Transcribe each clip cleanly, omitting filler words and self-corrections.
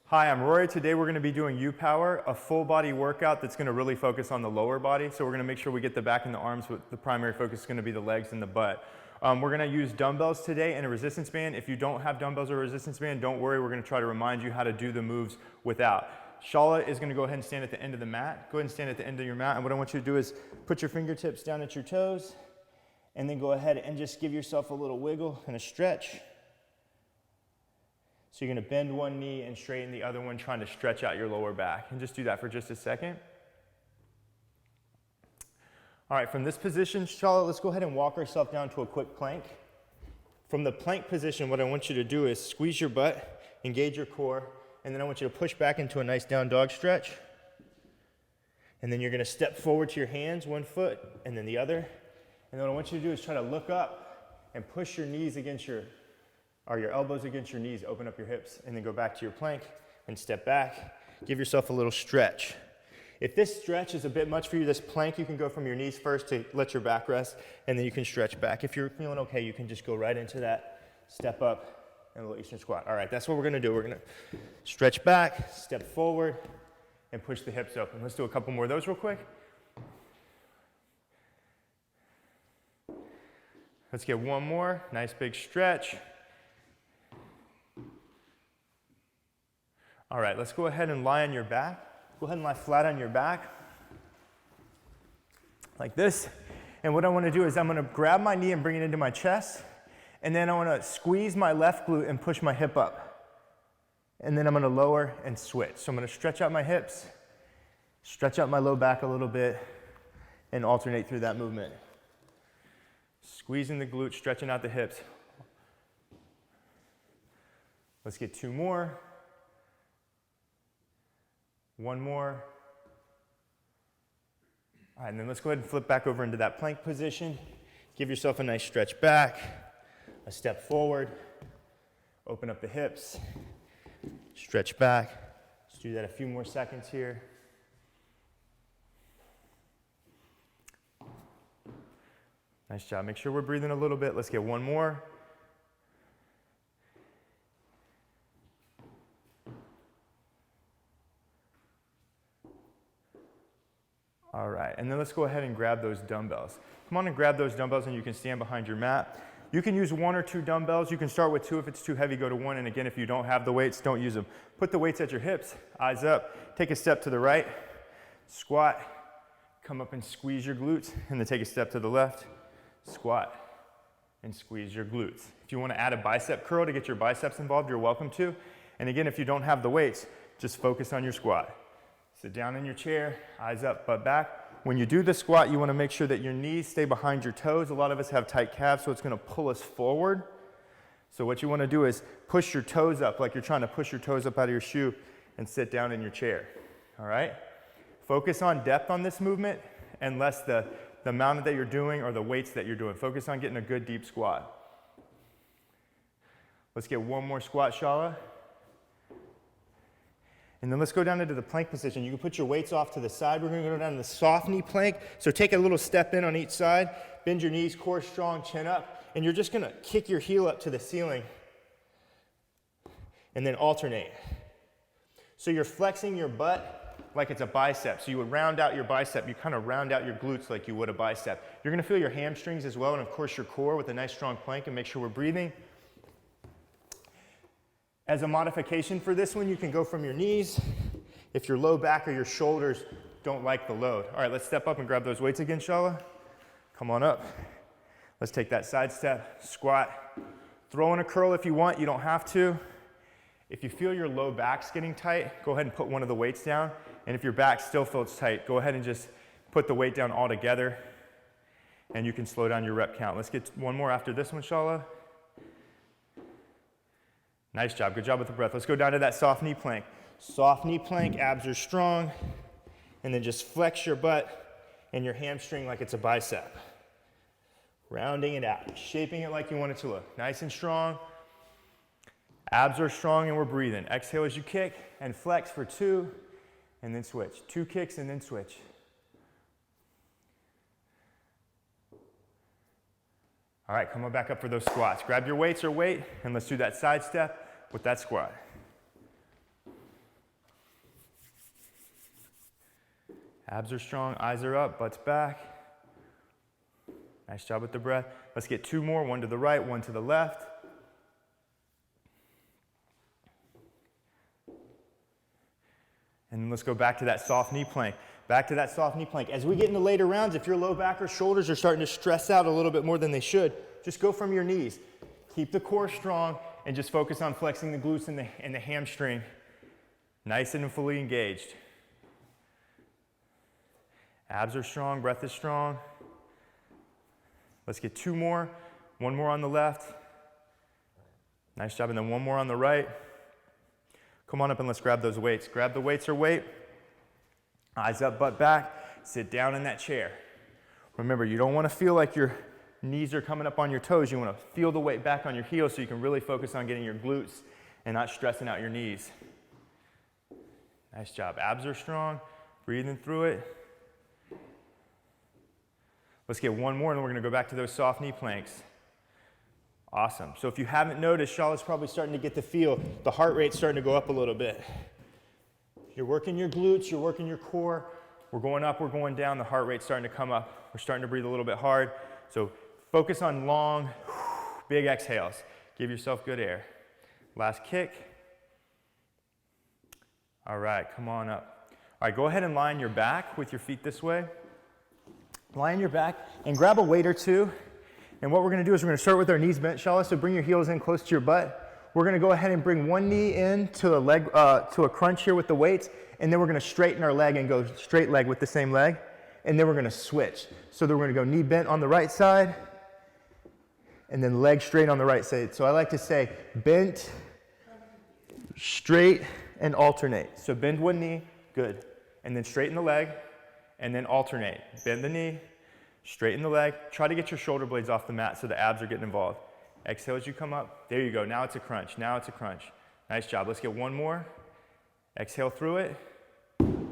Hi, I'm Rory. Today we're going to be doing YuPower, a full body workout that's going to really focus on the lower body. So we're going to make sure we get the back and the arms, but the primary focus is going to be the legs and the butt. We're going to use dumbbells today and a resistance band. If you don't have dumbbells or a resistance band, don't worry. We're going to try to remind you how to do the moves without. Shala is going to go ahead and stand at the end of the mat. Go ahead and stand at the end of your mat. And what I want you to do is put your fingertips down at your toes and then go ahead and just give yourself a little wiggle and a stretch. So you're going to bend one knee and straighten the other one, trying to stretch out your lower back. And just do that for just a second. All right, from this position, Shala, let's go ahead and walk ourselves down to a quick plank. From the plank position, what I want you to do is squeeze your butt, engage your core, and then I want you to push back into a nice down dog stretch. And then you're going to step forward to your hands, one foot, and then the other. And then what I want you to do is try to look up and push your knees against your elbows against your knees, open up your hips, and then go back to your plank and step back. Give yourself a little stretch. If this stretch is a bit much for you, this plank, you can go from your knees first to let your back rest, and then you can stretch back. If you're feeling okay, you can just go right into that, step up, and a little Eastern squat. All right, that's what we're gonna do. We're gonna stretch back, step forward, and push the hips open. Let's do a couple more of those real quick. Let's get one more, nice big stretch. All right, let's go ahead and lie on your back. Go ahead and lie flat on your back, like this. And what I wanna do is I'm gonna grab my knee and bring it into my chest, and then I wanna squeeze my left glute and push my hip up. And then I'm gonna lower and switch. So I'm gonna stretch out my hips, stretch out my low back a little bit, and alternate through that movement. Squeezing the glute, stretching out the hips. Let's get two more. One more. All right, and then let's go ahead and flip back over into that plank position. Give yourself a nice stretch back, a step forward, open up the hips, stretch back. Let's do that a few more seconds here. Nice job. Make sure we're breathing a little bit. Let's get one more. All right, and then let's go ahead and grab those dumbbells. Come on and grab those dumbbells and you can stand behind your mat. You can use one or two dumbbells. You can start with two. If it's too heavy, go to one. And again, if you don't have the weights, don't use them. Put the weights at your hips, eyes up. Take a step to the right, squat, come up and squeeze your glutes, and then take a step to the left, squat, and squeeze your glutes. If you want to add a bicep curl to get your biceps involved, you're welcome to. And again, if you don't have the weights, just focus on your squat. Sit down in your chair, eyes up, butt back. When you do the squat, you want to make sure that your knees stay behind your toes. A lot of us have tight calves, so it's going to pull us forward. So what you want to do is push your toes up like you're trying to push your toes up out of your shoe and sit down in your chair. All right? Focus on depth on this movement and less the amount that you're doing or the weights that you're doing. Focus on getting a good deep squat. Let's get one more squat, Shala. And then let's go down into the plank position. You can put your weights off to the side. We're going to go down to the soft knee plank. So take a little step in on each side. Bend your knees, core strong, chin up. And you're just going to kick your heel up to the ceiling. And then alternate. So you're flexing your butt like it's a bicep. So you would round out your bicep. You kind of round out your glutes like you would a bicep. You're going to feel your hamstrings as well. And of course your core with a nice strong plank. And make sure we're breathing. As a modification for this one, you can go from your knees if your low back or your shoulders don't like the load. All right, let's step up and grab those weights again, Shala. Come on up. Let's take that side step, squat. Throw in a curl if you want, you don't have to. If you feel your low back's getting tight, go ahead and put one of the weights down. And if your back still feels tight, go ahead and just put the weight down all together and you can slow down your rep count. Let's get one more after this one, Shala. Nice job, good job with the breath. Let's go down to that soft knee plank. Soft knee plank, abs are strong, and then just flex your butt and your hamstring like it's a bicep. Rounding it out, shaping it like you want it to look. Nice and strong. Abs are strong and we're breathing. Exhale as you kick and flex for two, and then switch. Two kicks and then switch. All right, come on back up for those squats. Grab your weights or weight, and let's do that side step with that squat. Abs are strong, eyes are up, butt's back. Nice job with the breath. Let's get 2 more, 1 to the right, 1 to the left. And then let's go back to that soft knee plank. Back to that soft knee plank. As we get into later rounds, if your low back or shoulders are starting to stress out a little bit more than they should, just go from your knees. Keep the core strong and just focus on flexing the glutes and the hamstring. Nice and fully engaged. Abs are strong, breath is strong. Let's get 2 more, 1 more on the left. Nice job, and then 1 more on the right. Come on up and let's grab those weights. Grab the weights or weight. Eyes up, butt back. Sit down in that chair. Remember, you don't want to feel like your knees are coming up on your toes. You want to feel the weight back on your heels so you can really focus on getting your glutes and not stressing out your knees. Nice job. Abs are strong. Breathing through it. Let's get 1 more and then we're going to go back to those soft knee planks. Awesome. So if you haven't noticed, Charlotte's probably starting to get the feel. The heart rate's starting to go up a little bit. You're working your glutes, you're working your core. We're going up, we're going down. The heart rate's starting to come up. We're starting to breathe a little bit hard. So focus on long, big exhales. Give yourself good air. Last kick. All right, come on up. All right, go ahead and lie on your back with your feet this way. Lie on your back and grab a weight or two. And what we're going to do is we're going to start with our knees bent, Charlotte. So bring your heels in close to your butt. We're going to go ahead and bring one knee in to a leg, to a crunch here with the weights, and then we're going to straighten our leg and go straight leg with the same leg, and then we're going to switch. So then we're going to go knee bent on the right side, and then leg straight on the right side. So I like to say bent, straight, and alternate. So bend one knee, good, and then straighten the leg, and then alternate. Bend the knee, straighten the leg. Try to get your shoulder blades off the mat so the abs are getting involved. Exhale as you come up. There you go. Now it's a crunch. Now it's a crunch. Nice job. Let's get 1 more. Exhale through it.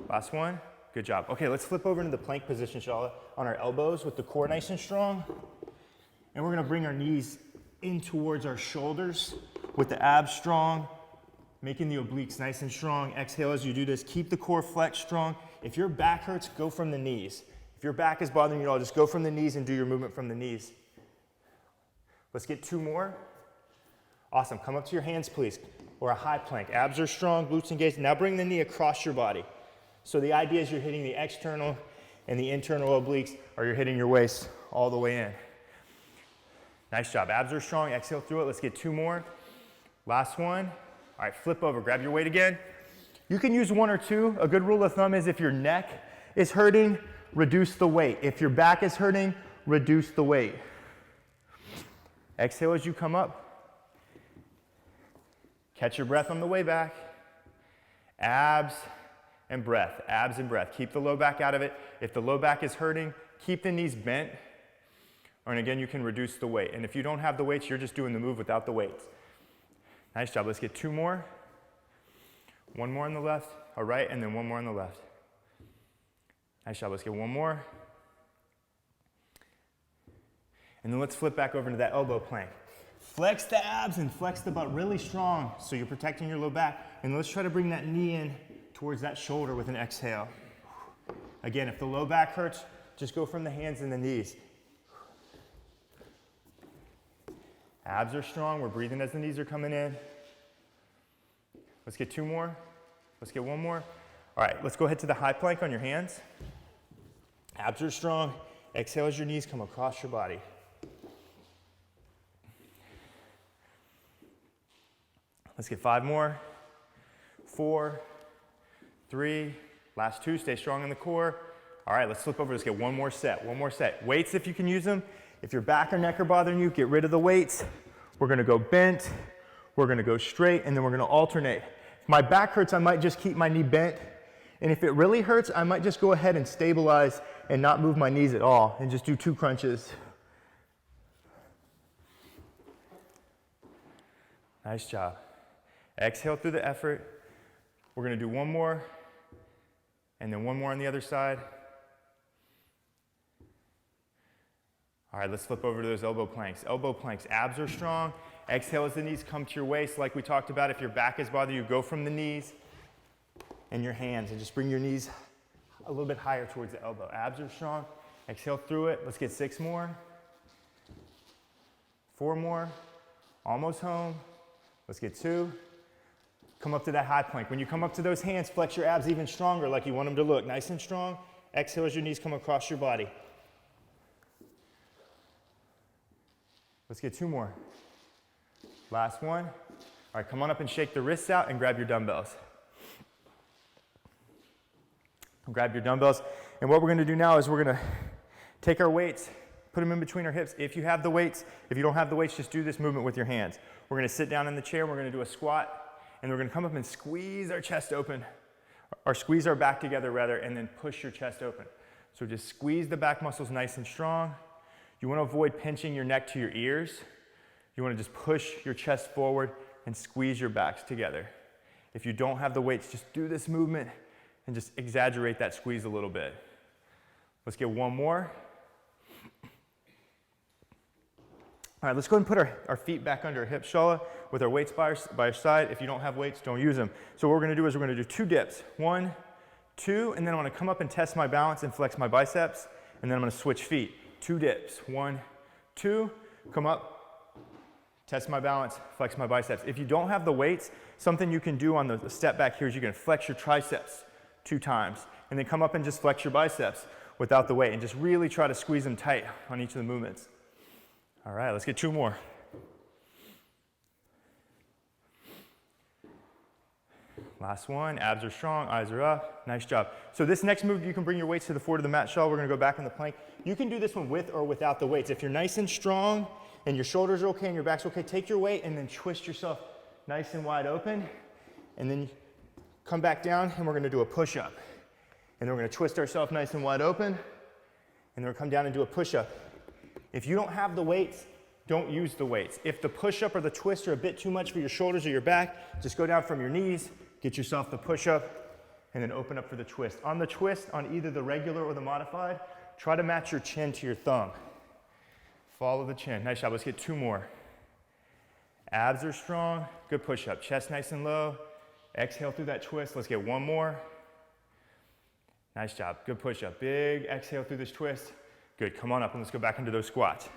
Last one. Good job. Okay, let's flip over into the plank position, Charlotte, on our elbows with the core nice and strong. And we're going to bring our knees in towards our shoulders with the abs strong, making the obliques nice and strong. Exhale as you do this. Keep the core flexed strong. If your back hurts, go from the knees. If your back is bothering you at all, just go from the knees and do your movement from the knees. Let's get 2 more. Awesome. Come up to your hands, please, or a high plank. Abs are strong, glutes engaged. Now bring the knee across your body. So the idea is you're hitting the external and the internal obliques, or you're hitting your waist all the way in. Nice job. Abs are strong. Exhale through it. Let's get 2 more. Last one. All right, flip over. Grab your weight again. You can use 1 or 2. A good rule of thumb is if your neck is hurting, reduce the weight. If your back is hurting, reduce the weight. Exhale as you come up. Catch your breath on the way back. Abs and breath, abs and breath. Keep the low back out of it. If the low back is hurting, keep the knees bent. And again, you can reduce the weight. And if you don't have the weights, you're just doing the move without the weights. Nice job. Let's get 2 more. 1 more on the left, or right, and then 1 more on the left. Nice job. Let's get 1 more. And then let's flip back over to that elbow plank. Flex the abs and flex the butt really strong so you're protecting your low back. And let's try to bring that knee in towards that shoulder with an exhale. Again, if the low back hurts, just go from the hands and the knees. Abs are strong. We're breathing as the knees are coming in. Let's get 2 more. Let's get 1 more. All right, let's go ahead to the high plank on your hands. Abs are strong. Exhale as your knees come across your body. Let's get 5 more. 4, 3, last 2. Stay strong in the core. All right, let's flip over. Let's get 1 more set. 1 more set. Weights if you can use them. If your back or neck are bothering you, get rid of the weights. We're going to go bent. We're going to go straight, and then we're going to alternate. If my back hurts, I might just keep my knee bent. And if it really hurts, I might just go ahead and stabilize and not move my knees at all and just do 2 crunches. Nice job. Exhale through the effort. We're going to do 1 more and then 1 more on the other side. All right, let's flip over to those elbow planks. Elbow planks, abs are strong. Exhale as the knees come to your waist. Like we talked about, if your back is bothering you, go from the knees and your hands and just bring your knees a little bit higher towards the elbow. Abs are strong. Exhale through it. Let's get 6 more. 4 more. Almost home. Let's get 2. Come up to that high plank. When you come up to those hands, flex your abs even stronger, like you want them to look. Nice and strong. Exhale as your knees come across your body. Let's get 2 more. Last one. All right, come on up and shake the wrists out and grab your dumbbells. Grab your dumbbells. And what we're going to do now is we're going to take our weights, put them in between our hips. If you have the weights, if you don't have the weights, just do this movement with your hands. We're going to sit down in the chair. We're going to do a squat. And we're going to come up and squeeze our chest open, or squeeze our back together rather, and then push your chest open. So just squeeze the back muscles nice and strong. You want to avoid pinching your neck to your ears. You want to just push your chest forward and squeeze your backs together. If you don't have the weights, just do this movement and just exaggerate that squeeze a little bit. Let's get 1 more. All right, let's go ahead and put our feet back under our hips, Shala, with our weights by our side. If you don't have weights, don't use them. So what we're gonna do is we're gonna do 2 dips. 1, 2, and then I'm gonna come up and test my balance and flex my biceps, and then I'm gonna switch feet. 2 dips. 1, 2, come up, test my balance, flex my biceps. If you don't have the weights, something you can do on the step back here is you can flex your triceps 2 times, and then come up and just flex your biceps without the weight, and just really try to squeeze them tight on each of the movements. All right, let's get 2 more. Last one, abs are strong, eyes are up, nice job. So this next move, you can bring your weights to the foot of the mat, Shell. We're gonna go back in the plank. You can do this one with or without the weights. If you're nice and strong and your shoulders are okay and your back's okay, take your weight and then twist yourself nice and wide open. And then come back down and we're gonna do a push-up. And then we're gonna twist ourselves nice and wide open. And then we'll come down and do a push-up. If you don't have the weights, don't use the weights. If the push-up or the twist are a bit too much for your shoulders or your back, just go down from your knees, get yourself the push-up, and then open up for the twist. On the twist, on either the regular or the modified, try to match your chin to your thumb. Follow the chin. Nice job. Let's get 2 more. Abs are strong. Good push-up. Chest nice and low. Exhale through that twist. Let's get 1 more. Nice job. Good push-up. Big exhale through this twist. Good. Come on up and let's go back into those squats.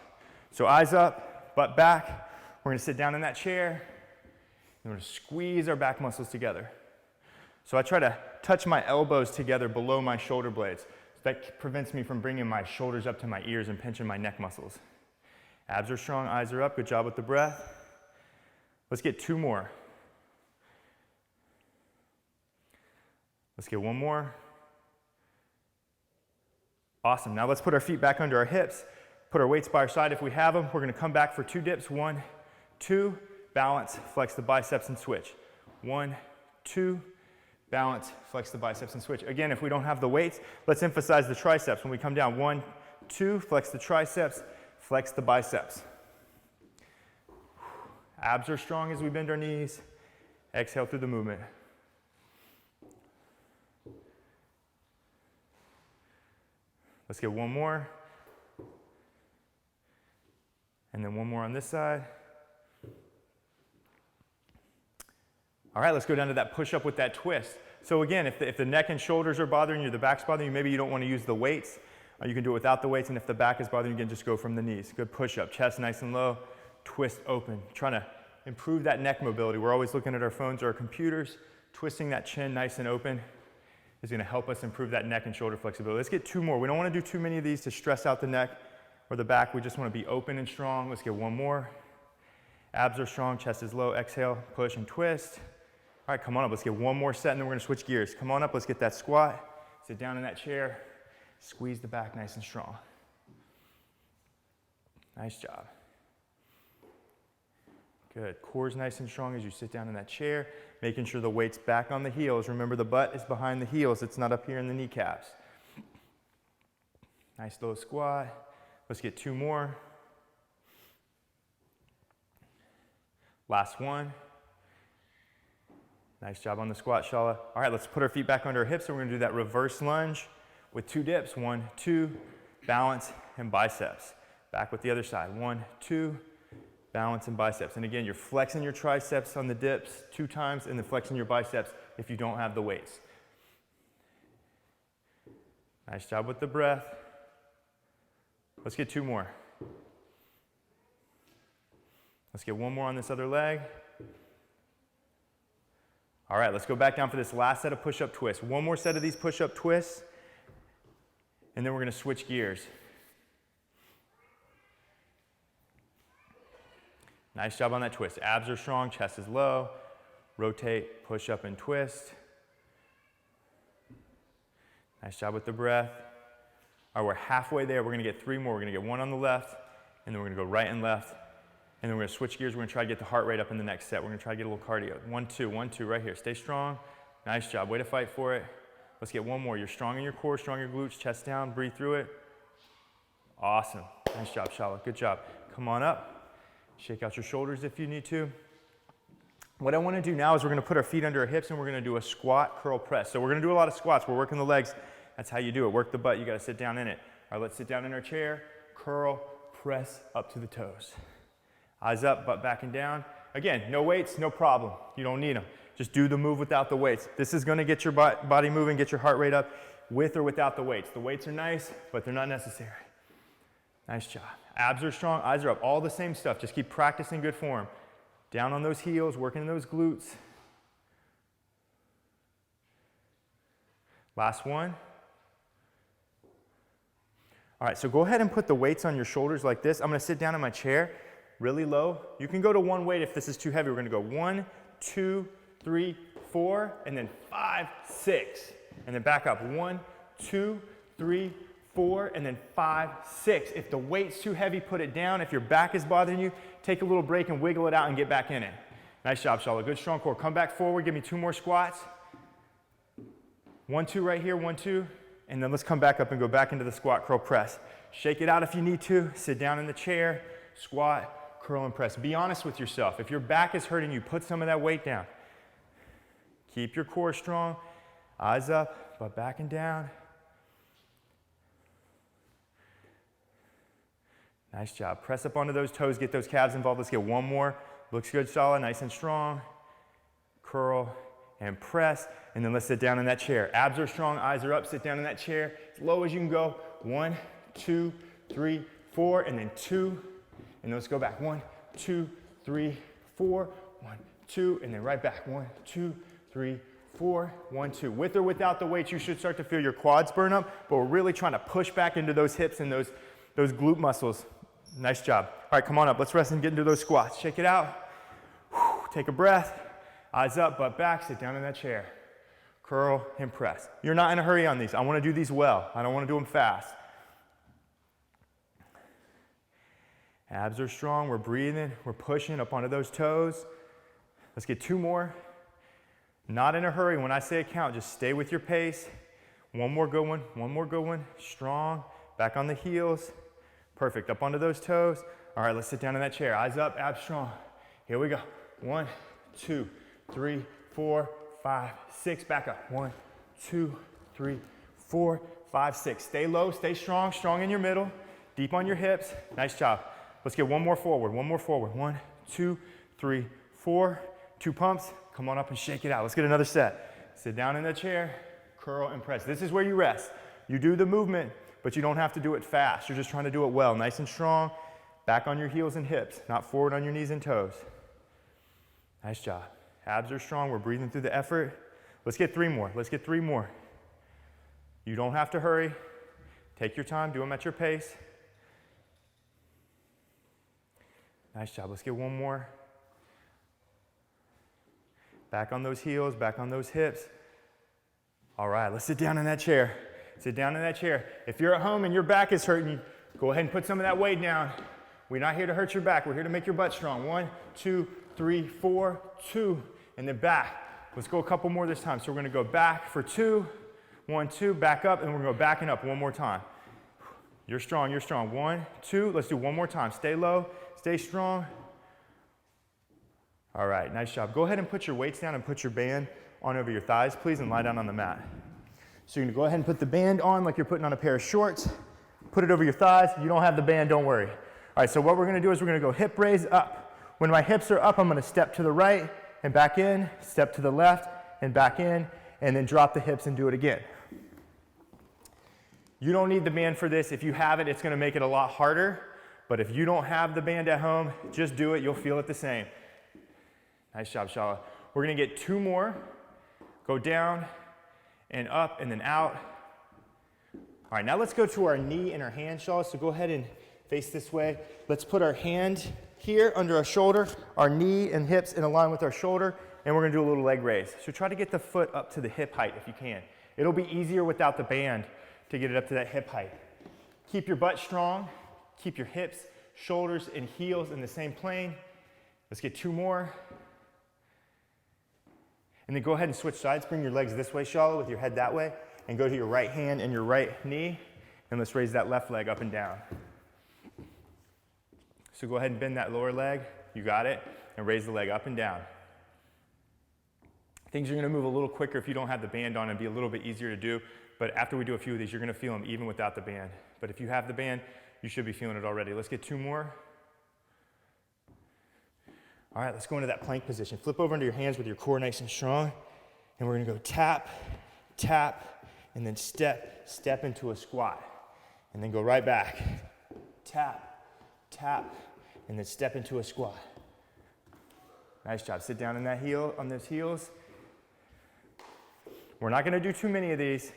So eyes up, butt back. We're going to sit down in that chair. And we're going to squeeze our back muscles together. So I try to touch my elbows together below my shoulder blades. So that prevents me from bringing my shoulders up to my ears and pinching my neck muscles. Abs are strong, eyes are up. Good job with the breath. Let's get 2 more. Let's get 1 more. Awesome. Now let's put our feet back under our hips. Put our weights by our side if we have them. We're going to come back for 2 dips. 1, 2, balance, flex the biceps and switch. 1, 2, balance, flex the biceps and switch. Again, if we don't have the weights, let's emphasize the triceps. When we come down, 1, 2, flex the triceps, flex the biceps. Abs are strong as we bend our knees. Exhale through the movement. Let's get 1 more. And then 1 more on this side. All right, let's go down to that push-up with that twist. So again, if the neck and shoulders are bothering you, the back's bothering you, maybe you don't want to use the weights. You can do it without the weights, and if the back is bothering you, again, just go from the knees. Good push-up, chest nice and low, twist open. Trying to improve that neck mobility. We're always looking at our phones or our computers. Twisting that chin nice and open is going to help us improve that neck and shoulder flexibility. Let's get 2 more. We don't want to do too many of these to stress out the neck or the back. We just want to be open and strong. Let's get 1 more. Abs are strong, chest is low. Exhale, push and twist. All right, come on up. Let's get 1 more set, and then we're going to switch gears. Come on up. Let's get that squat. Sit down in that chair. Squeeze the back nice and strong. Nice job. Good. Core's nice and strong as you sit down in that chair, making sure the weight's back on the heels. Remember, the butt is behind the heels. It's not up here in the kneecaps. Nice low squat. Let's get 2 more. Last one. Nice job on the squat, Shala. All right, let's put our feet back under our hips, and we're going to do that reverse lunge with 2 dips. 1, 2, balance, and biceps. Back with the other side. 1, 2, balance, and biceps. And again, you're flexing your triceps on the dips 2 times, and then flexing your biceps if you don't have the weights. Nice job with the breath. Let's get 2 more. Let's get 1 more on this other leg. All right, let's go back down for this last set of push-up twists. 1 more set of these push-up twists, and then we're going to switch gears. Nice job on that twist. Abs are strong, chest is low. Rotate, push up, and twist. Nice job with the breath. All right, we're halfway there. We're going to get 3 more. We're going to get 1 on the left, and then we're going to go right and left. And then we're going to switch gears. We're going to try to get the heart rate up in the next set. We're going to try to get a little cardio. 1, 2, 1, 2, right here. Stay strong. Nice job. Way to fight for it. Let's get 1 more. You're strong in your core, strong in your glutes, chest down. Breathe through it. Awesome. Nice job, Shala. Good job. Come on up. Shake out your shoulders if you need to. What I want to do now is we're going to put our feet under our hips and we're going to do a squat, curl, press. So we're going to do a lot of squats. We're working the legs. That's how you do it. Work the butt. You got to sit down in it. All right, let's sit down in our chair. Curl, press up to the toes. Eyes up, butt back and down. Again, no weights, no problem. You don't need them. Just do the move without the weights. This is going to get your body moving, get your heart rate up with or without the weights. The weights are nice, but they're not necessary. Nice job. Abs are strong, eyes are up. All the same stuff. Just keep practicing good form. Down on those heels, working those glutes. Last one. All right, so go ahead and put the weights on your shoulders like this. I'm going to sit down in my chair. Really low. You can go to 1 weight if this is too heavy. We're going to go 1, 2, 3, 4, and then 5, 6. And then back up. 1, 2, 3, 4, and then 5, 6. If the weight's too heavy, put it down. If your back is bothering you, take a little break and wiggle it out and get back in it. Nice job, Shala. Good strong core. Come back forward. Give me 2 more squats. 1, 2 right here. 1, 2. And then let's come back up and go back into the squat, curl, press. Shake it out if you need to. Sit down in the chair. Squat, curl, and press. Be honest with yourself. If your back is hurting you, put some of that weight down. Keep your core strong. Eyes up, butt back and down. Nice job. Press up onto those toes. Get those calves involved. Let's get 1 more. Looks good, Shala. Nice and strong. Curl and press. And then let's sit down in that chair. Abs are strong. Eyes are up. Sit down in that chair. As low as you can go. 1, 2, 3, 4, and then 2. And let's go back. 1, 2, 3, 4. 1, 2, and then right back. 1, 2, 3, 4. 1, 2. With or without the weights, you should start to feel your quads burn up, but we're really trying to push back into those hips and those glute muscles. Nice job. All right, come on up. Let's rest and get into those squats. Shake it out. Take a breath. Eyes up, butt back. Sit down in that chair. Curl and press. You're not in a hurry on these. I want to do these well. I don't want to do them fast. Abs are strong. We're breathing. We're pushing up onto those toes. Let's get 2 more. Not in a hurry. When I say a count, just stay with your pace. 1 more good one. 1 more good one. Strong. Back on the heels. Perfect. Up onto those toes. All right, let's sit down in that chair. Eyes up, abs strong. Here we go. 1, 2, 3, 4, 5, 6. Back up. 1, 2, 3, 4, 5, 6. Stay low, stay strong. Strong in your middle. Deep on your hips. Nice job. Let's get 1 more forward. 1 more forward. 1, 2, 3, 4. 2 pumps. Come on up and shake it out. Let's get another set. Sit down in the chair. Curl and press. This is where you rest. You do the movement, but you don't have to do it fast. You're just trying to do it well. Nice and strong. Back on your heels and hips, not forward on your knees and toes. Nice job. Abs are strong. We're breathing through the effort. Let's get 3 more. Let's get 3 more. You don't have to hurry. Take your time. Do them at your pace. Nice job. Let's get 1 more. Back on those heels, back on those hips. All right, let's sit down in that chair. Sit down in that chair. If you're at home and your back is hurting you, go ahead and put some of that weight down. We're not here to hurt your back. We're here to make your butt strong. 1, 2, 3, 4, 2, and then back. Let's go a couple more this time. So we're gonna go back for 2, 1, 2, back up, and we're gonna go back and up 1 more time. You're strong, you're strong. 1, 2, let's do 1 more time. Stay low, stay strong. All right, nice job. Go ahead and put your weights down and put your band on over your thighs, please, and lie down on the mat. So you're gonna go ahead and put the band on like you're putting on a pair of shorts. Put it over your thighs. You don't have the band, don't worry. All right, so what we're gonna do is we're gonna go hip raise up. When my hips are up, I'm gonna step to the right and back in, step to the left and back in, and then drop the hips and do it again. You don't need the band for this. If you have it, it's gonna make it a lot harder. But if you don't have the band at home, just do it. You'll feel it the same. Nice job, Shala. We're gonna get 2 more. Go down and up and then out. All right, now let's go to our knee and our hand, Shala. So go ahead and face this way. Let's put our hand here under our shoulder, our knee and hips in line with our shoulder, and we're gonna do a little leg raise. So try to get the foot up to the hip height if you can. It'll be easier without the band to get it up to that hip height. Keep your butt strong. Keep your hips, shoulders, and heels in the same plane. Let's get 2 more. And then go ahead and switch sides. Bring your legs this way, Shala, with your head that way. And go to your right hand and your right knee. And let's raise that left leg up and down. So go ahead and bend that lower leg. You got it. And raise the leg up and down. Things are going to move a little quicker if you don't have the band on and be a little bit easier to do. But after we do a few of these, you're going to feel them even without the band. But if you have the band, you should be feeling it already. Let's get 2 more. All right, let's go into that plank position. Flip over into your hands with your core nice and strong. And we're gonna go tap, tap, and then step into a squat. And then go right back. Tap, tap, and then step into a squat. Nice job. Sit down in that heel, on those heels. We're not gonna do too many of these.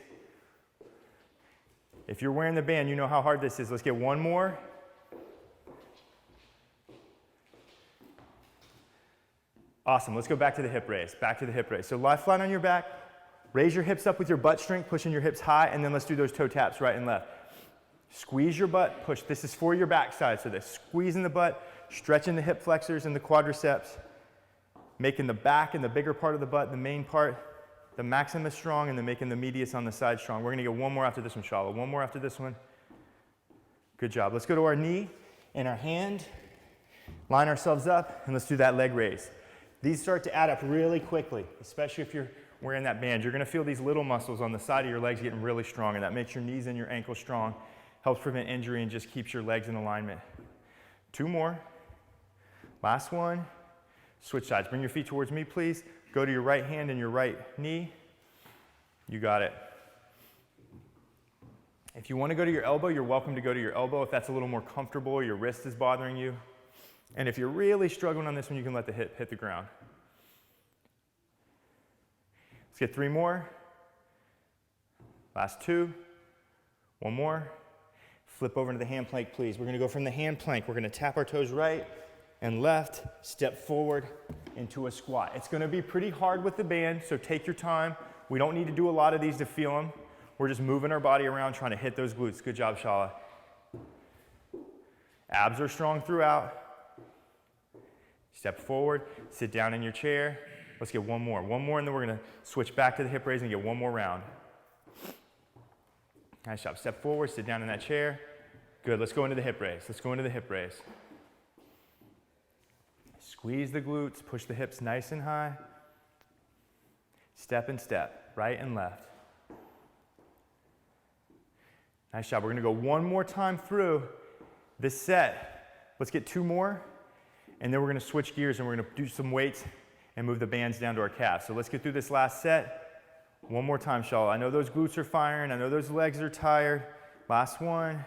If you're wearing the band, you know how hard this is. Let's get 1 more. Awesome, let's go back to the hip raise, back to the hip raise. So lie flat on your back, raise your hips up with your butt strength, pushing your hips high, and then let's do those toe taps right and left. Squeeze your butt, push. This is for your backside, so this squeezing the butt, stretching the hip flexors and the quadriceps, making the back and the bigger part of the butt, the main part, the maximus strong, and then making the medius on the side strong. We're gonna get 1 more after this one, Shala. 1 more after this one. Good job. Let's go to our knee and our hand, line ourselves up, and let's do that leg raise. These start to add up really quickly, especially if you're wearing that band. You're gonna feel these little muscles on the side of your legs getting really strong, and that makes your knees and your ankles strong, helps prevent injury, and just keeps your legs in alignment. 2 more. Last one. Switch sides. Bring your feet towards me, please. Go to your right hand and your right knee. You got it. If you want to go to your elbow, you're welcome to go to your elbow if that's a little more comfortable or your wrist is bothering you. And if you're really struggling on this one, you can let the hip hit the ground. Let's get 3 more. Last 2. 1 more. Flip over into the hand plank, please. We're going to go from the hand plank. We're going to tap our toes right and left, step forward into a squat. It's gonna be pretty hard with the band, so take your time. We don't need to do a lot of these to feel them. We're just moving our body around, trying to hit those glutes. Good job, Shala. Abs are strong throughout. Step forward, sit down in your chair. Let's get 1 more. 1 more, and then we're gonna switch back to the hip raise and get 1 more round. Nice job. Step forward, sit down in that chair. Good, let's go into the hip raise. Let's go into the hip raise. Squeeze the glutes, push the hips nice and high. Step and step, right and left. Nice job. We're gonna go 1 more time through this set. Let's get 2 more, and then we're gonna switch gears and we're gonna do some weights and move the bands down to our calves. So let's get through this last set. 1 more time, Shala. I know those glutes are firing. I know those legs are tired. Last one.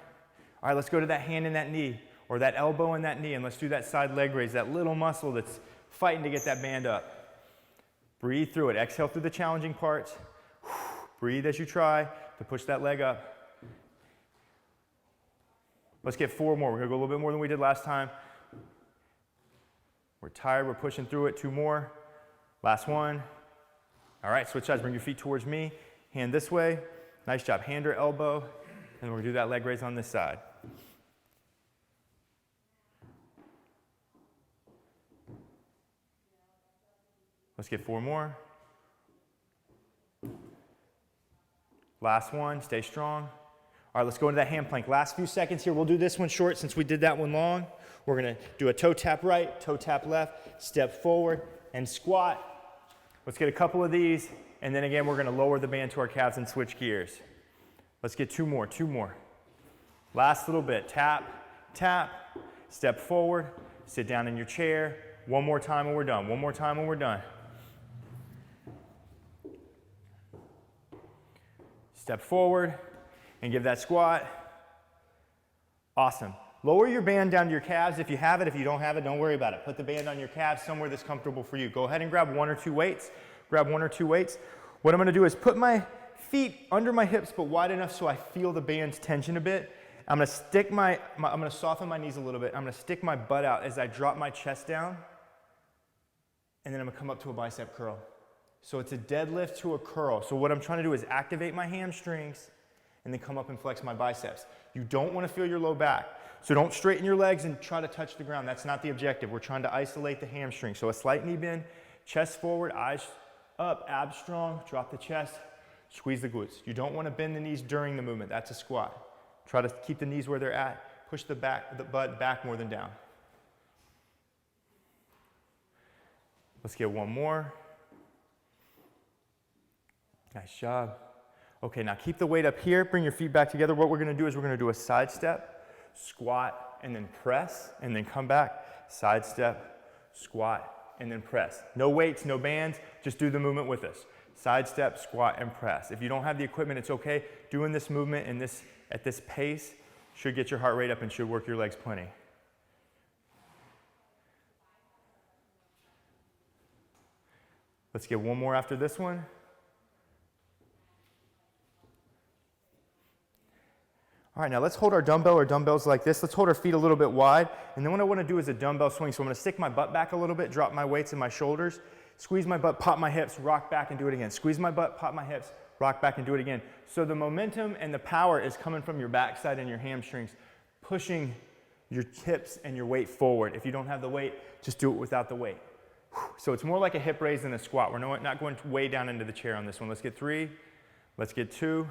All right, let's go to that hand and that knee, or that elbow and that knee, and let's do that side leg raise, that little muscle that's fighting to get that band up. Breathe through it. Exhale through the challenging parts. Breathe as you try to push that leg up. Let's get 4 more. We're gonna go a little bit more than we did last time. We're tired, we're pushing through it. 2 more. Last one. All right, switch sides. Bring your feet towards me. Hand this way. Nice job. Hand or elbow. And we're gonna do that leg raise on this side. Let's get 4 more. Last one, stay strong. All right, let's go into that hand plank. Last few seconds here. We'll do this one short since we did that one long. We're gonna do a toe tap right, toe tap left, step forward, and squat. Let's get a couple of these, and then again, we're gonna lower the band to our calves and switch gears. Let's get 2 more, 2 more. Last little bit, tap, tap, step forward, sit down in your chair. 1 more time and we're done, 1 more time and we're done. Step forward, and give that squat. Awesome. Lower your band down to your calves if you have it. If you don't have it, don't worry about it. Put the band on your calves somewhere that's comfortable for you. Go ahead and grab one or two weights. Grab one or two weights. What I'm going to do is put my feet under my hips but wide enough so I feel the band's tension a bit. I'm going to stick I'm going to soften my knees a little bit. I'm going to stick my butt out as I drop my chest down, and then I'm going to come up to a bicep curl. So it's a deadlift to a curl. So what I'm trying to do is activate my hamstrings and then come up and flex my biceps. You don't want to feel your low back. So don't straighten your legs and try to touch the ground. That's not the objective. We're trying to isolate the hamstring. So a slight knee bend, chest forward, eyes up, abs strong, drop the chest, squeeze the glutes. You don't want to bend the knees during the movement. That's a squat. Try to keep the knees where they're at. Push the butt back more than down. Let's get one more. Nice job. Okay, now keep the weight up here. Bring your feet back together. What we're going to do is we're going to do a side step, squat, and then press, and then come back. Side step, squat, and then press. No weights, no bands. Just do the movement with us. Side step, squat, and press. If you don't have the equipment, it's okay. Doing this movement at this pace should get your heart rate up and should work your legs plenty. Let's get one more after this one. All right, now let's hold our dumbbell or dumbbells like this. Let's hold our feet a little bit wide. And then what I want to do is a dumbbell swing. So I'm going to stick my butt back a little bit, drop my weights in my shoulders, squeeze my butt, pop my hips, rock back and do it again. Squeeze my butt, pop my hips, rock back and do it again. So the momentum and the power is coming from your backside and your hamstrings, pushing your hips and your weight forward. If you don't have the weight, just do it without the weight. So it's more like a hip raise than a squat. We're not going way down into the chair on this one. Let's get 3. Let's get 2.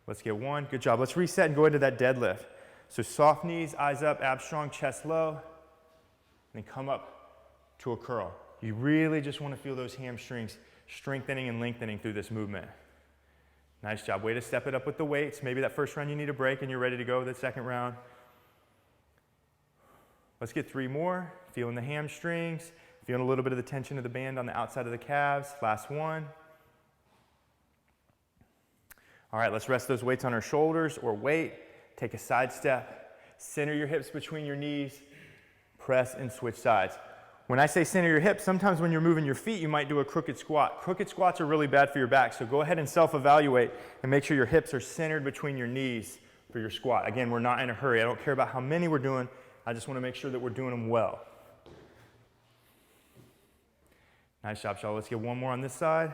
Let's get 1. Good job. Let's reset and go into that deadlift. So soft knees, eyes up, abs strong, chest low. Then come up to a curl. You really just want to feel those hamstrings strengthening and lengthening through this movement. Nice job. Way to step it up with the weights. Maybe that first round you need a break and you're ready to go with the second round. Let's get 3 more. Feeling the hamstrings. Feeling a little bit of the tension of the band on the outside of the calves. Last one. All right, let's rest those weights on our shoulders or weight. Take a side step. Center your hips between your knees. Press and switch sides. When I say center your hips, sometimes when you're moving your feet, you might do a crooked squat. Crooked squats are really bad for your back, so go ahead and self-evaluate and make sure your hips are centered between your knees for your squat. Again, we're not in a hurry. I don't care about how many we're doing. I just want to make sure that we're doing them well. Nice job, Charlotte. Let's get one more on this side.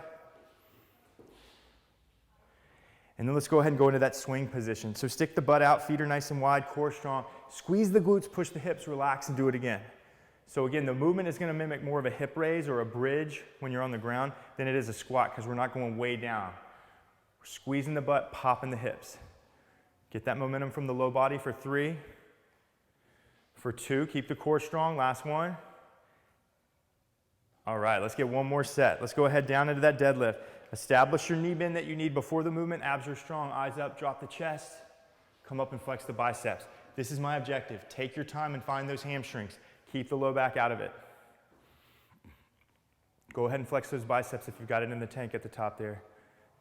And then let's go ahead and go into that swing position. So stick the butt out, feet are nice and wide, core strong. Squeeze the glutes, push the hips, relax, and do it again. So again, the movement is going to mimic more of a hip raise or a bridge when you're on the ground than it is a squat because we're not going way down. We're squeezing the butt, popping the hips. Get that momentum from the low body for 3. For 2, keep the core strong. Last one. All right, let's get one more set. Let's go ahead down into that deadlift. Establish your knee bend that you need before the movement. Abs are strong, eyes up, drop the chest. Come up and flex the biceps. This is my objective. Take your time and find those hamstrings. Keep the low back out of it. Go ahead and flex those biceps if you've got it in the tank at the top there.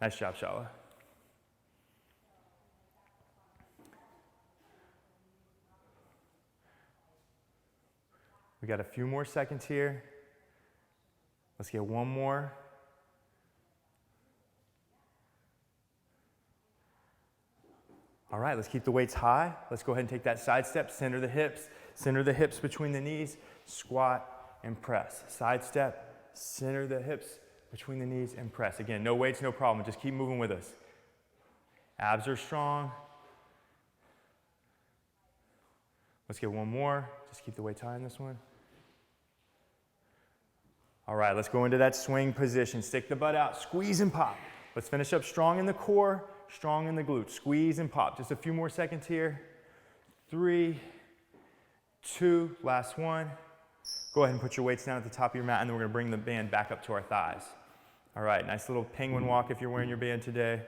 Nice job, Shala. We got a few more seconds here. Let's get one more. All right, let's keep the weights high. Let's go ahead and take that side step, center the hips between the knees, squat and press. Side step, center the hips between the knees and press. Again, no weights, no problem. Just keep moving with us. Abs are strong. Let's get one more. Just keep the weights high in this one. All right, let's go into that swing position. Stick the butt out, squeeze and pop. Let's finish up strong in the core, strong in the glutes. Squeeze and pop. Just a few more seconds here. 3, 2, last one. Go ahead and put your weights down at the top of your mat, and then we're going to bring the band back up to our thighs. All right, nice little penguin walk if you're wearing your band today.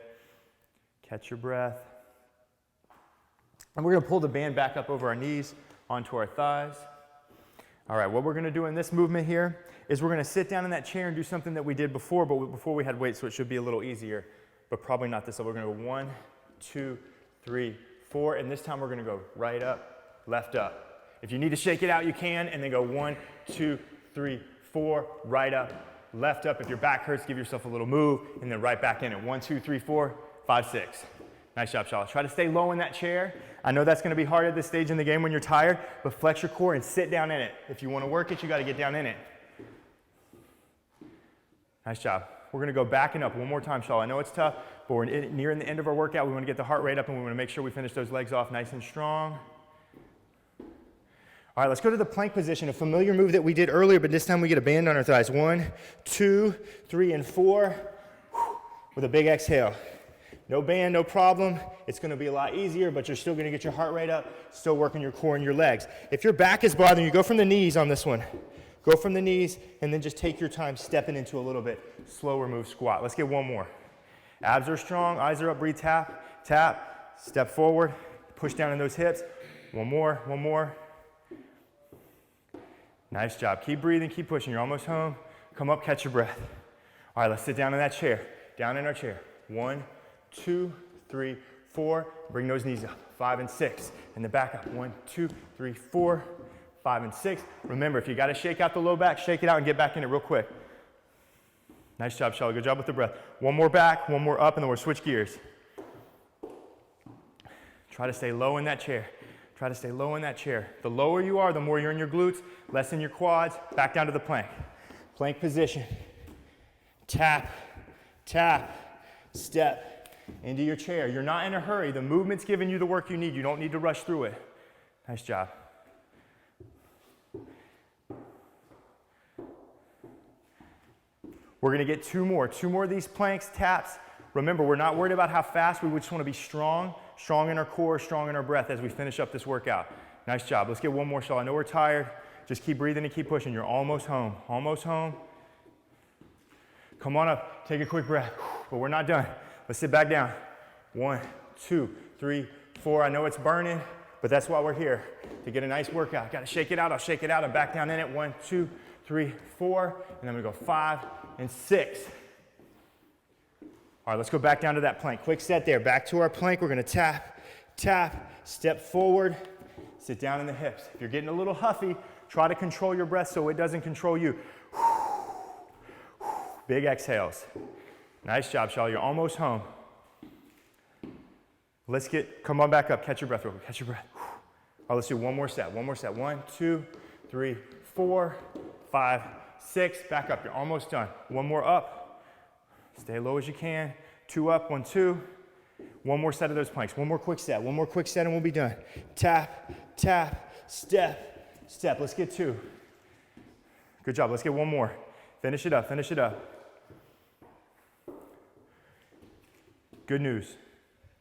Catch your breath. And we're going to pull the band back up over our knees onto our thighs. All right, what we're going to do in this movement here is we're going to sit down in that chair and do something that we did before, but before we had weights, so it should be a little easier, but probably not this level. We're going to go 1, 2, 3, 4, and this time we're gonna go right up, left up. If you need to shake it out, you can, and then go 1, 2, 3, 4, right up, left up. If your back hurts, give yourself a little move, and then right back in it. 1, 2, 3, 4, 5, 6. Nice job, Charlotte. Try to stay low in that chair. I know that's gonna be hard at this stage in the game when you're tired, but flex your core and sit down in it. If you wanna work it, you gotta get down in it. Nice job. We're gonna go back and up one more time, Charlotte. I know it's tough, but we're nearing the end of our workout. We wanna get the heart rate up, and we wanna make sure we finish those legs off nice and strong. All right, let's go to the plank position, a familiar move that we did earlier, but this time we get a band on our thighs. 1, 2, 3, and 4, with a big exhale. No band, no problem. It's gonna be a lot easier, but you're still gonna get your heart rate up, still working your core and your legs. If your back is bothering you, go from the knees on this one. Go from the knees, and then just take your time stepping into a little bit slower move squat. Let's get one more. Abs are strong, eyes are up, breathe, tap, tap, step forward, push down in those hips. One more, one more. Nice job. Keep breathing, keep pushing. You're almost home. Come up, catch your breath. All right, let's sit down in that chair. Down in our chair. 1, 2, 3, 4. Bring those knees up. 5 and 6. And the back up. 1, 2, 3, 4, 5 and 6. Remember, if you got to shake out the low back, shake it out and get back in it real quick. Nice job, Charlotte. Good job with the breath. One more back, one more up, and then we'll switch gears. Try to stay low in that chair. Try to stay low in that chair. The lower you are, the more you're in your glutes, less in your quads. Back down to the plank. Plank position. Tap, tap, step into your chair. You're not in a hurry. The movement's giving you the work you need. You don't need to rush through it. Nice job. We're gonna get two more of these planks, taps. Remember, we're not worried about how fast, we just wanna be strong in our core, strong in our breath as we finish up this workout. Nice job. Let's get one more shot. I know we're tired. Just keep breathing and keep pushing. You're almost home, almost home. Come on up, take a quick breath, but we're not done. Let's sit back down. 1, 2, 3, 4. I know it's burning, but that's why we're here, to get a nice workout. Gotta shake it out, I'll shake it out and back down in it. 1, 2, 3, 4, and then we go 5 and 6. All right, let's go back down to that plank. Quick set there, back to our plank. We're gonna tap, tap, step forward, sit down in the hips. If you're getting a little huffy, try to control your breath so it doesn't control you. Big exhales. Nice job, Charlotte, you're almost home. Come on back up, catch your breath real quick, catch your breath. All right, let's do one more set. 1, 2, 3, 4, 5, 6, back up, you're almost done. One more up. Stay low as you can. 2 up, 1, 2. One more set of those planks. One more quick set and we'll be done. Tap, tap, step, step. Let's get 2. Good job, let's get one more. Finish it up, finish it up. Good news,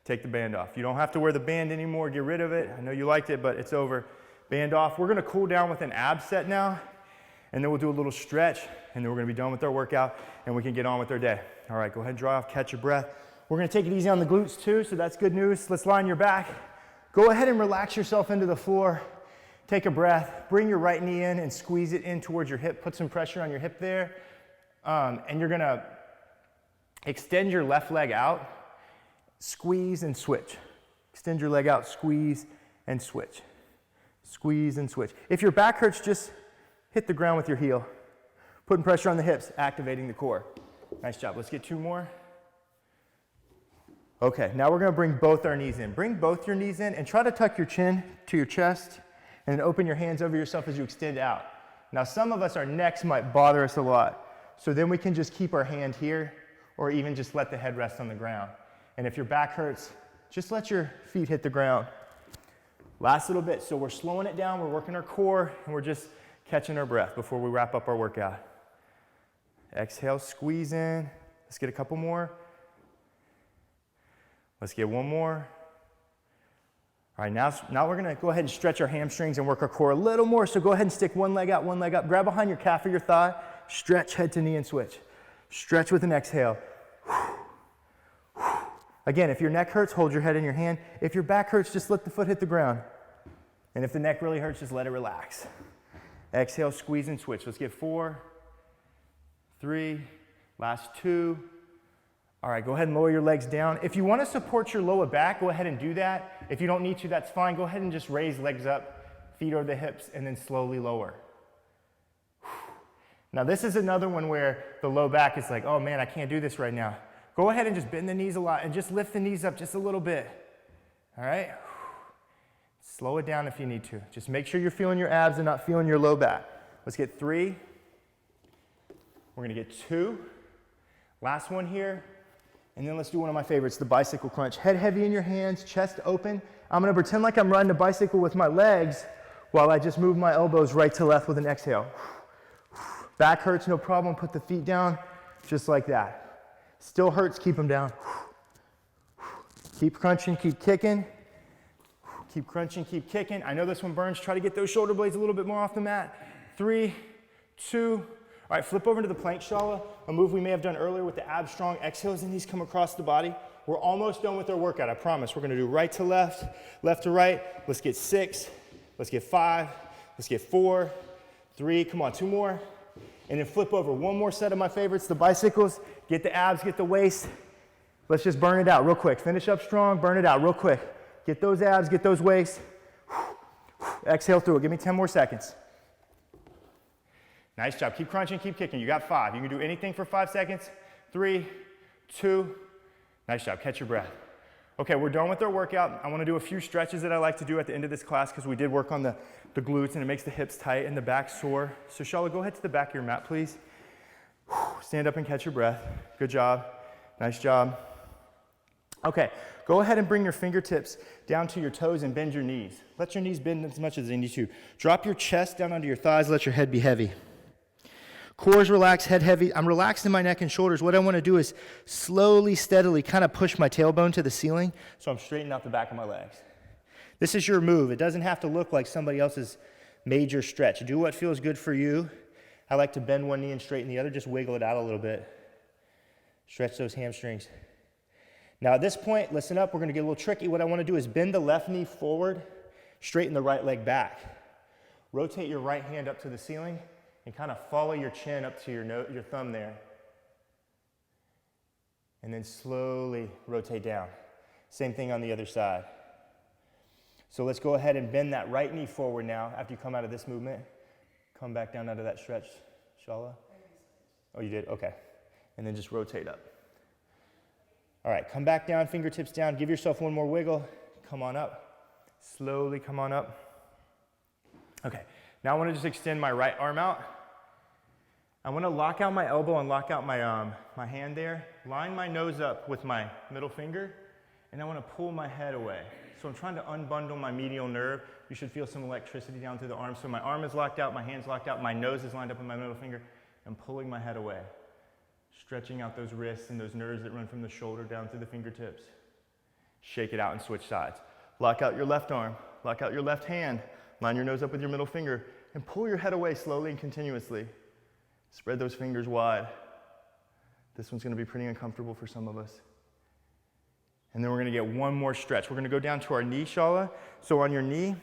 take the band off. You don't have to wear the band anymore, get rid of it. I know you liked it, but it's over. Band off. We're gonna cool down with an ab set now, and then we'll do a little stretch, and then we're gonna be done with our workout, and we can get on with our day. All right, go ahead and dry off, catch your breath. We're gonna take it easy on the glutes too, so that's good news. Let's line your back. Go ahead and relax yourself into the floor. Take a breath, bring your right knee in and squeeze it in towards your hip. Put some pressure on your hip there. And you're gonna extend your left leg out, squeeze and switch. Extend your leg out, squeeze and switch. Squeeze and switch. If your back hurts, just hit the ground with your heel. Putting pressure on the hips, activating the core. Nice job. Let's get 2 more. Okay, now we're gonna bring both our knees in. Bring both your knees in and try to tuck your chin to your chest and then open your hands over yourself as you extend out. Now some of us, our necks might bother us a lot. So then we can just keep our hand here or even just let the head rest on the ground. And if your back hurts, just let your feet hit the ground. Last little bit. So we're slowing it down, we're working our core, and we're just catching our breath before we wrap up our workout. Exhale, squeeze in. Let's get a couple more. Let's get one more. All right, now we're gonna go ahead and stretch our hamstrings and work our core a little more. So go ahead and stick one leg out, one leg up. Grab behind your calf or your thigh. Stretch head to knee and switch. Stretch with an exhale. Again, if your neck hurts, hold your head in your hand. If your back hurts, just let the foot hit the ground. And if the neck really hurts, just let it relax. Exhale, squeeze and switch. Let's get 4, 3, last 2, All right, go ahead and lower your legs down. If you want to support your lower back, go ahead and do that. If you don't need to, that's fine. Go ahead and just raise legs up, feet over the hips, and then slowly lower. Now this is another one where the low back is like, oh man, I can't do this right now. Go ahead and just bend the knees a lot and just lift the knees up just a little bit. All right? Slow it down if you need to. Just make sure you're feeling your abs and not feeling your low back. Let's get 3. We're gonna get 2. Last one here. And then let's do one of my favorites, the bicycle crunch. Head heavy in your hands, chest open. I'm gonna pretend like I'm riding a bicycle with my legs while I just move my elbows right to left with an exhale. Back hurts, no problem. Put the feet down, just like that. Still hurts, keep them down. Keep crunching, keep kicking. Keep crunching, keep kicking. I know this one burns. Try to get those shoulder blades a little bit more off the mat. 3, 2. All right, flip over to the plank shala, a move we may have done earlier with the ab strong exhales and these come across the body. We're almost done with our workout, I promise. We're gonna do right to left, left to right. Let's get 6, let's get 5, let's get 4, 3, come on, 2 more. And then flip over. One more set of my favorites, the bicycles. Get the abs, get the waist. Let's just burn it out real quick. Finish up strong, burn it out real quick. Get those abs, get those waists. Exhale through it, give me 10 more seconds. Nice job, keep crunching, keep kicking. You got 5, you can do anything for 5 seconds. 3, 2, nice job, catch your breath. Okay, we're done with our workout. I wanna do a few stretches that I like to do at the end of this class because we did work on the glutes and it makes the hips tight and the back sore. So Shala, go ahead to the back of your mat, please. Stand up and catch your breath. Good job, nice job. Okay, go ahead and bring your fingertips down to your toes and bend your knees. Let your knees bend as much as they need to. Drop your chest down onto your thighs, let your head be heavy. Core is relaxed, head heavy. I'm relaxed in my neck and shoulders. What I want to do is slowly, steadily kind of push my tailbone to the ceiling so I'm straightening out the back of my legs. This is your move. It doesn't have to look like somebody else's major stretch. Do what feels good for you. I like to bend one knee and straighten the other. Just wiggle it out a little bit. Stretch those hamstrings. Now at this point, listen up. We're going to get a little tricky. What I want to do is bend the left knee forward, straighten the right leg back. Rotate your right hand up to the ceiling and kind of follow your chin up to your thumb there. And then slowly rotate down. Same thing on the other side. So let's go ahead and bend that right knee forward now after you come out of this movement. Come back down out of that stretch, Shala. Oh, you did? Okay. And then just rotate up. All right, come back down, fingertips down. Give yourself one more wiggle. Come on up. Slowly come on up. Okay, now I want to just extend my right arm out. I want to lock out my elbow and lock out my hand there. Line my nose up with my middle finger, and I want to pull my head away. So I'm trying to unbundle my medial nerve. You should feel some electricity down through the arm. So my arm is locked out, my hand's locked out, my nose is lined up with my middle finger, and pulling my head away. Stretching out those wrists and those nerves that run from the shoulder down through the fingertips. Shake it out and switch sides. Lock out your left arm, lock out your left hand, line your nose up with your middle finger, and pull your head away slowly and continuously. Spread those fingers wide. This one's gonna be pretty uncomfortable for some of us. And then we're gonna get one more stretch. We're gonna go down to our knee, Shala. So on your knee,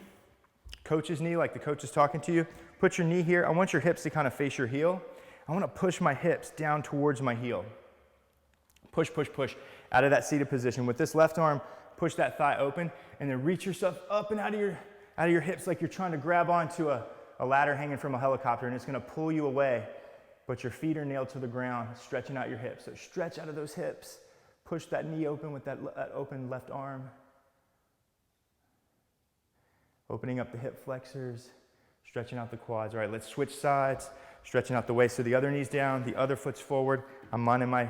coach's knee, like the coach is talking to you, put your knee here. I want your hips to kind of face your heel. I want to push my hips down towards my heel. Push, push, push out of that seated position. With this left arm, push that thigh open and then reach yourself up and out of your hips like you're trying to grab onto a ladder hanging from a helicopter, and it's going to pull you away, but your feet are nailed to the ground, stretching out your hips. So stretch out of those hips. Push that knee open with that open left arm. Opening up the hip flexors, stretching out the quads. All right, let's switch sides. Stretching out the waist so the other knee's down, the other foot's forward. I'm lining my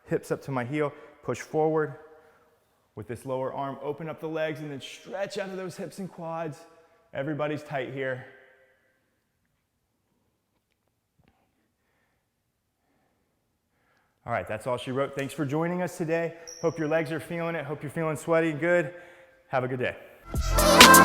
hips up to my heel. Push forward with this lower arm. Open up the legs and then stretch out of those hips and quads. Everybody's tight here. All right, that's all she wrote. Thanks for joining us today. Hope your legs are feeling it. Hope you're feeling sweaty and good. Have a good day.